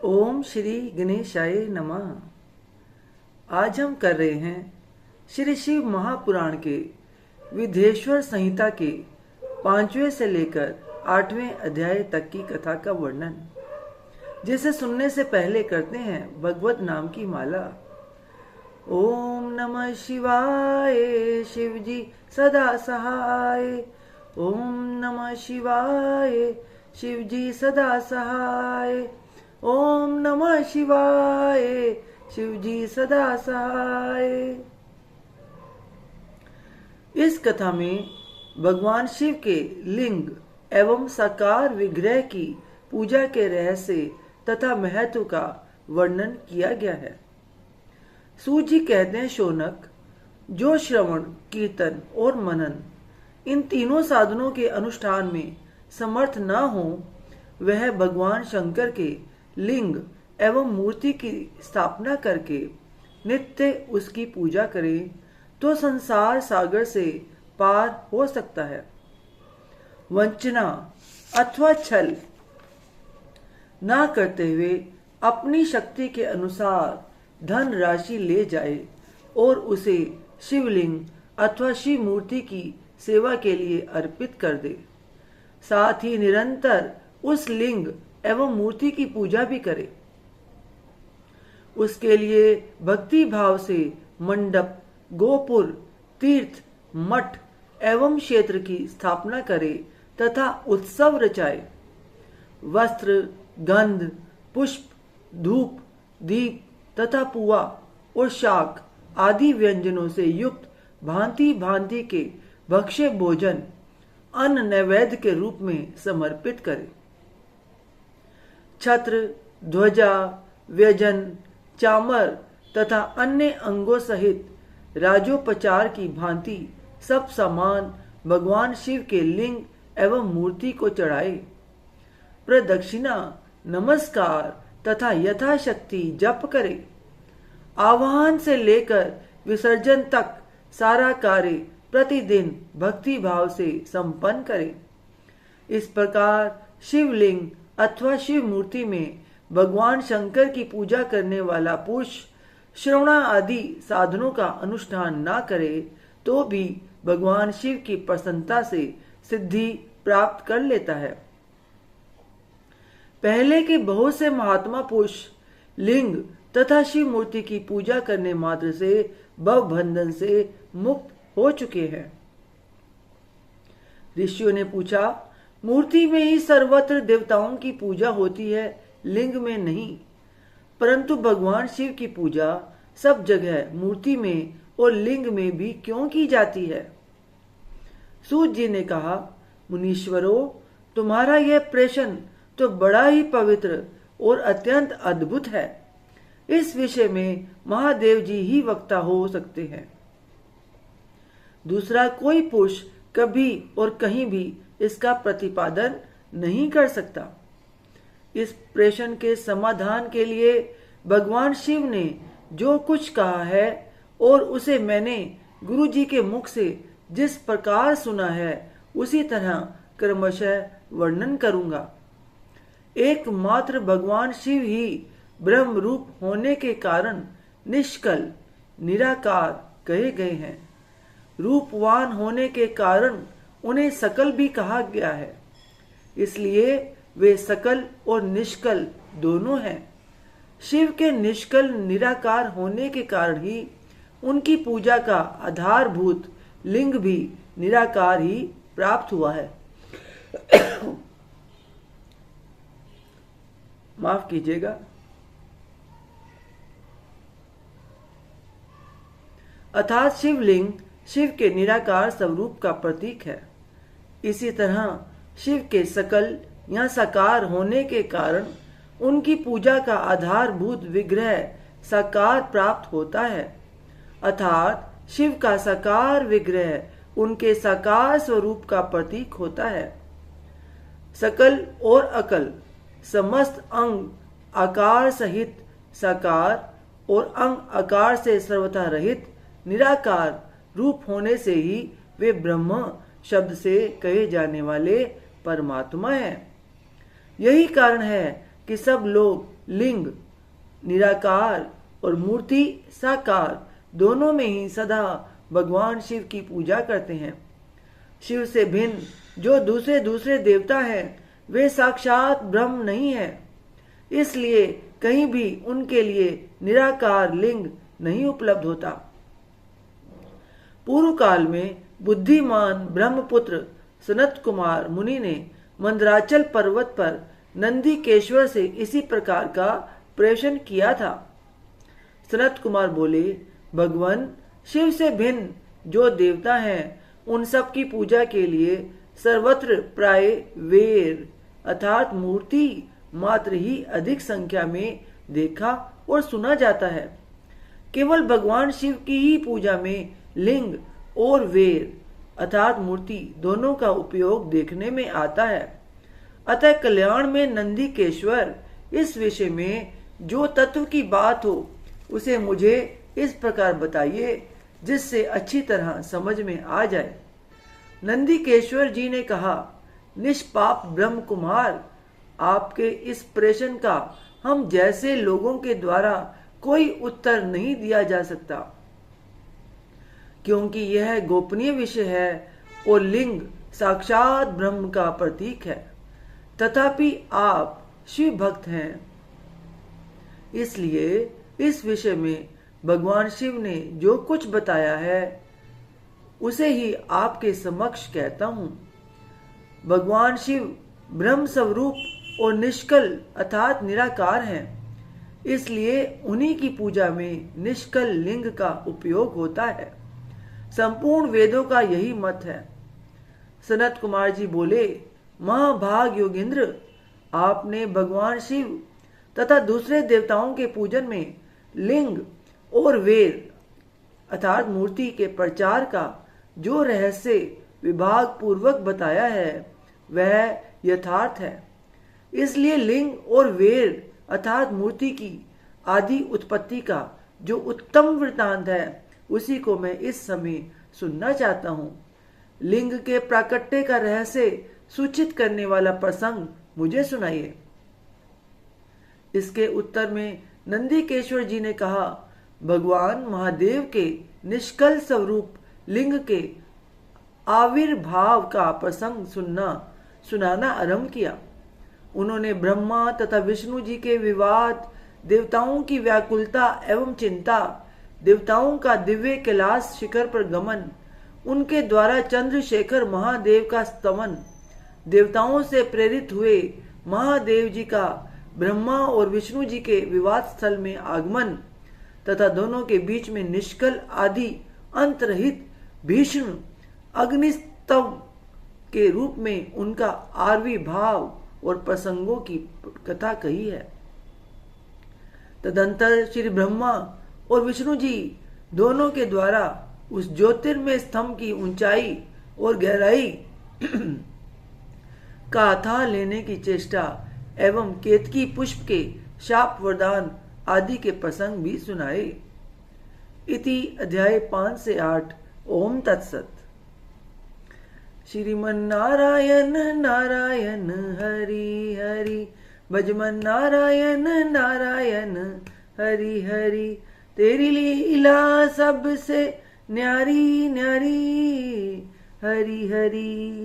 ओम श्री गणेशाय नमः। आज हम कर रहे हैं श्री शिव महापुराण के विधेश्वर संहिता के 5वें से लेकर 8वें अध्याय तक की कथा का वर्णन, जिसे सुनने से पहले करते हैं भगवत नाम की माला। ओम नमः शिवाय, शिव जी सदा सहाय। ओम नमः शिवाय, शिव जी सदा सहाय। ओम नमः शिवाय, शिव जी सदा सहाय। इस कथा में भगवान शिव के लिंग एवं साकार विग्रह की पूजा के रहस्य तथा महत्व का वर्णन किया गया है। सूत जी कहते हैं, शौनक, जो श्रवण, कीर्तन और मनन इन तीनों साधनों के अनुष्ठान में समर्थ न हो, वह भगवान शंकर के लिंग एवं मूर्ति की स्थापना करके नित्य उसकी पूजा करे तो संसार सागर से पार हो सकता है। वंचना अथवा छल ना करते हुए अपनी शक्ति के अनुसार धन राशि ले जाए और उसे शिवलिंग अथवा शिव मूर्ति की सेवा के लिए अर्पित कर दे। साथ ही निरंतर उस लिंग एवं मूर्ति की पूजा भी करे। उसके लिए भक्ति भाव से मंडप, गोपुर, तीर्थ, मठ एवं क्षेत्र की स्थापना करे तथा उत्सव रचाए। वस्त्र, गंध, पुष्प, धूप, दीप तथा पुआ और शाक आदि व्यंजनों से युक्त भांति भांति के भक्ष्य भोजन अन्न नैवेद्य के रूप में समर्पित करे। छत्र, ध्वजा, व्यजन, चामर तथा अन्य अंगों सहित राजोपचार की भांति सब सामान भगवान शिव के लिंग एवं मूर्ति को चढ़ाए। प्रदक्षिणा, नमस्कार तथा यथाशक्ति जप करे। आवाहन से लेकर विसर्जन तक सारा कार्य प्रतिदिन भक्ति भाव से संपन्न करे। इस प्रकार शिवलिंग अथवा शिव मूर्ति में भगवान शंकर की पूजा करने वाला पुरुष श्रवणा आदि साधनों का अनुष्ठान ना करे तो भी भगवान शिव की प्रसन्नता से सिद्धि प्राप्त कर लेता है। पहले के बहुत से महात्मा पुरुष लिंग तथा शिव मूर्ति की पूजा करने मात्र से भव बंधन से मुक्त हो चुके हैं। ऋषियों ने पूछा, मूर्ति में ही सर्वत्र देवताओं की पूजा होती है, लिंग में नहीं, परंतु भगवान शिव की पूजा सब जगह मूर्ति में और लिंग में भी क्यों की जाती है? सूत जी ने कहा, मुनीश्वरों, तुम्हारा यह प्रश्न तो बड़ा ही पवित्र और अत्यंत अद्भुत है। इस विषय में महादेव जी ही वक्ता हो सकते हैं। दूसरा कोई पुरुष कभी और कहीं भी इसका प्रतिपादन नहीं कर सकता। इस प्रश्न के समाधान के लिए भगवान शिव ने जो कुछ कहा है और उसे मैंने गुरु जी के मुख से जिस प्रकार सुना है उसी तरह क्रमशः वर्णन करूंगा। एकमात्र भगवान शिव ही ब्रह्म रूप होने के कारण निष्कल, निराकार कहे गए हैं। रूपवान होने के कारण उन्हें सकल भी कहा गया है, इसलिए वे सकल और निष्कल दोनों हैं। शिव के निष्कल निराकार होने के कारण ही उनकी पूजा का आधारभूत लिंग भी निराकार ही प्राप्त हुआ है। माफ कीजिएगा। अर्थात शिवलिंग शिव के निराकार स्वरूप का प्रतीक है। इसी तरह शिव के सकल या साकार होने के कारण उनकी पूजा का आधारभूत विग्रह साकार प्राप्त होता है। अर्थात शिव का साकार विग्रह उनके साकार स्वरूप का प्रतीक होता है। सकल और अकल समस्त अंग आकार सहित साकार और अंग आकार से सर्वथा रहित निराकार रूप होने से ही वे ब्रह्म शब्द से कहे जाने वाले परमात्मा है। यही कारण है कि सब लोग लिंग निराकार और मूर्ति साकार दोनों में ही सदा भगवान शिव की पूजा करते हैं। शिव से भिन्न जो दूसरे दूसरे देवता हैं वे साक्षात ब्रह्म नहीं है, इसलिए कहीं भी उनके लिए निराकार लिंग नहीं उपलब्ध होता। पूर्व काल में बुद्धिमान ब्रह्मपुत्र सनत कुमार मुनि ने मंदराचल पर्वत पर नंदीकेश्वर से इसी प्रकार का प्रश्न किया था। सनत कुमार बोले, भगवान शिव से भिन्न जो देवता हैं उन सब की पूजा के लिए सर्वत्र प्राय वेर अर्थात मूर्ति मात्र ही अधिक संख्या में देखा और सुना जाता है। केवल भगवान शिव की ही पूजा में लिंग और वेर अर्थात मूर्ति दोनों का उपयोग देखने में आता है। अतः कल्याण में नंदीकेश्वर इस विषय में जो तत्व की बात हो उसे मुझे इस प्रकार बताइए जिससे अच्छी तरह समझ में आ जाए। नंदीकेश्वर जी ने कहा, निष्पाप ब्रह्म कुमार, आपके इस प्रश्न का हम जैसे लोगों के द्वारा कोई उत्तर नहीं दिया जा सकता, क्योंकि यह गोपनीय विषय है और लिंग साक्षात ब्रह्म का प्रतीक है। तथापि आप शिव भक्त हैं, इसलिए इस विषय में भगवान शिव ने जो कुछ बताया है उसे ही आपके समक्ष कहता हूं। भगवान शिव ब्रह्म स्वरूप और निष्कल अर्थात निराकार हैं, इसलिए उन्हीं की पूजा में निष्कल लिंग का उपयोग होता है। संपूर्ण वेदों का यही मत है। सनत कुमार जी बोले, महाभाग योगेंद्र, आपने भगवान शिव तथा दूसरे देवताओं के पूजन में लिंग और वेद अर्थात मूर्ति के प्रचार का जो रहस्य विभाग पूर्वक बताया है वह यथार्थ है। इसलिए लिंग और वेद अर्थात मूर्ति की आदि उत्पत्ति का जो उत्तम वृतांत है उसी को मैं इस समय सुनना चाहता हूँ। लिंग के प्राकट्य का रहस्य सूचित करने वाला प्रसंग मुझे सुनाइए। इसके उत्तर में नंदीकेश्वर जी ने कहा, भगवान महादेव के निष्कल स्वरूप लिंग के आविर्भाव का प्रसंग सुनाना आरंभ किया। उन्होंने ब्रह्मा तथा विष्णु जी के विवाद, देवताओं की व्याकुलता एवं चिंता, देवताओं का दिव्य कैलाश शिखर पर गमन, उनके द्वारा चंद्रशेखर महादेव का स्तमन, देवताओं से प्रेरित हुए महादेव जी का ब्रह्मा और विष्णु जी के विवाद स्थल में आगमन तथा दोनों के बीच में निष्कल आदि अंतरहित भीषण अग्निस्तव के रूप में उनका आविर्भाव और प्रसंगों की कथा कही है। तदंतर श्री ब्रह्मा और विष्णु जी दोनों के द्वारा उस ज्योतिर्मय स्तंभ की ऊंचाई और गहराई का अथाह लेने की चेष्टा एवं केतकी पुष्प के शाप वरदान आदि के प्रसंग भी सुनाए। इति अध्याय 5 से 8। ओम तत्सत। श्रीमन नारायण नारायण हरि हरि, भजमन नारायण नारायण हरि हरि, तेरी लीला सबसे न्यारी न्यारी हरि हरि।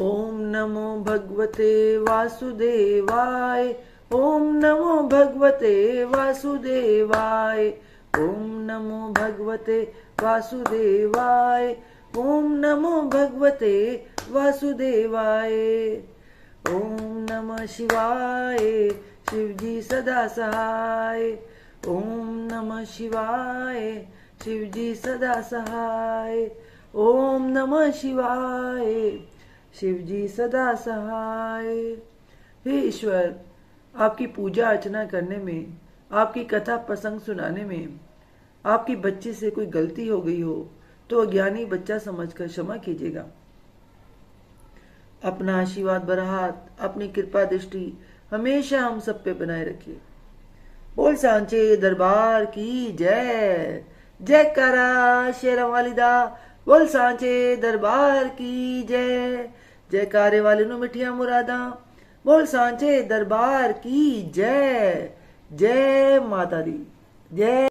ओम नमो भगवते वासुदेवाय, ओम नमो भगवते वासुदेवाय, ओम नमो भगवते वासुदेवाय, ओम नमो भगवते वासुदेवाय। ओम नमः शिवाय, शिवजी सदा सहाय। ओम नमः शिवाय, शिवजी सदा सहाय। ओम नमः शिवाय, शिवजी सदा सहाय। हे ईश्वर, आपकी पूजा अर्चना करने में, आपकी कथा प्रसंग सुनाने में आपकी बच्ची से कोई गलती हो गई हो तो अज्ञानी बच्चा समझकर क्षमा कीजिएगा। अपना आशीर्वाद भरा हाथ, अपनी कृपा दृष्टि हमेशा हम सब पे बनाए रखिए। बोल सांचे दरबार की जय। जयकारा शेरों वाली दा, बोल सांचे दरबार की जय। जयकारे वाले नु मिठिया मुरादा, बोल सांचे दरबार की जय। जय माता दी। जय।